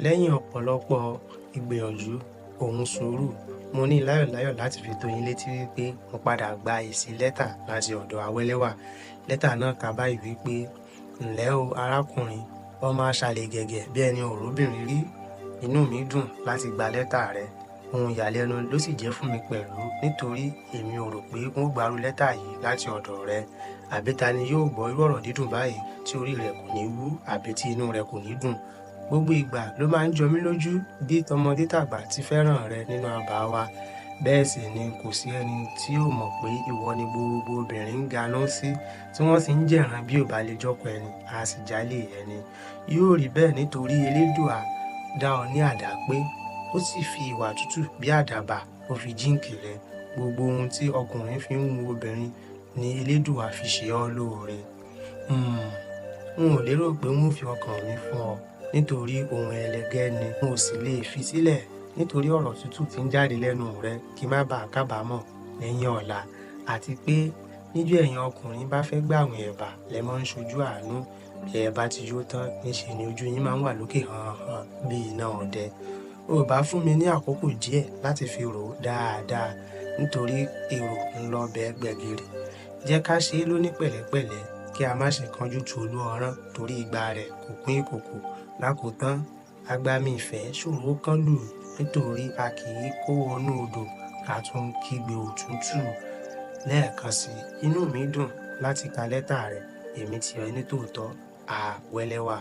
Lẹ́yìn ọ̀pọ̀lọpọ̀ ìgbìyànjú òun sùúrù, mo ní láyọ̀láyọ̀ láti fi tó yín létí wípé mo padà gba èsì lẹ́tà láti ọ̀dọ̀ Awẹ́lẹ́wà. Lẹ́tà náà kà báyìí wípé: "Ǹlẹ́ o arákùnrin, ọmọ aṣàlẹ̀ gẹ̀gẹ̀ bí ẹni òróbìnrin rí. Inú mi dùn láti gba lẹ́tà rẹ. Ohun ìyàlẹ́nu ló sì jẹ́ fún mi pẹ̀lú nítorí èmi ò rò pé n ó gbarú lẹ́tà yìí láti ọ̀dọ̀ rẹ. Àbí ta ni yóò gbọ́ irú ọ̀rọ̀ dídùn báyìí tí orí rẹ̀ kò ní wú àbí tí inú rẹ̀ kò ní dùn? Gbogbo ìgbà ló máa ń jọ mí lójú bí tọmọdé tàgbà ti fẹ́ràn rẹ nínú abà wa. Bẹ́ẹ̀ sì ni kò sí ẹni tí ò mọ̀ pé ìwọ ni gbogbo obìnrin ń ganú sí tí wọ́n sì ń jẹ̀ràn bí ò bá lè jọ́kọ ẹni, a sì jálè ẹni. Yóò rí bẹ́ẹ̀ nítorí Elédùà dá ọ ní àdápé, ó sì fi ìwà tútù bí àdàbà ó fi jíǹkì rẹ. Gbogbo ohun tí ọkùnrin fi ń wu obìnrin ni Elédùà fi ṣe ọ́ lóore. N ò lérò pé n ó fi ọkàn mi fún ọ nítorí ohun ẹlẹgẹ́ ni n ò sì lè fi sílẹ̀ nítorí ọ̀rọ̀ tútù tí ń jáde lẹ́nu rẹ kí má bàa kábàámọ̀ lẹ́yìn ọ̀la. Àti pé níjọ́ ẹ̀yin ọkùnrin bá fẹ́ gbàwìn ẹ̀bà lẹ máa ń ṣojú àánú. Bí ẹ bá ti yó tán níṣe ni ojú yín máa ń wà lókè hàn bí iná ọdẹ. O bá fún mi ní àkókò díẹ̀ láti fi rò ó dáadáa nítorí èrò ń lọ bẹ gbẹ̀gìrì. Jẹ́ ká ṣe é lóní pẹ̀lẹ́pẹ̀lẹ́ kí a má ṣe kánjú tu olú ọrán torí ìgbà rẹ̀ kò pín ìkòkò. Lákòótán, agbami ìfẹ́ ṣòro kán lù nítorí a kì í kó wọnú odò ká tún kígbe òtútù. Lẹ́ẹ̀kan sí, inú mi dùn láti ka lẹ́tà rẹ. Èmi tìrẹ ní tòótọ́, Awẹ́lẹ́wà.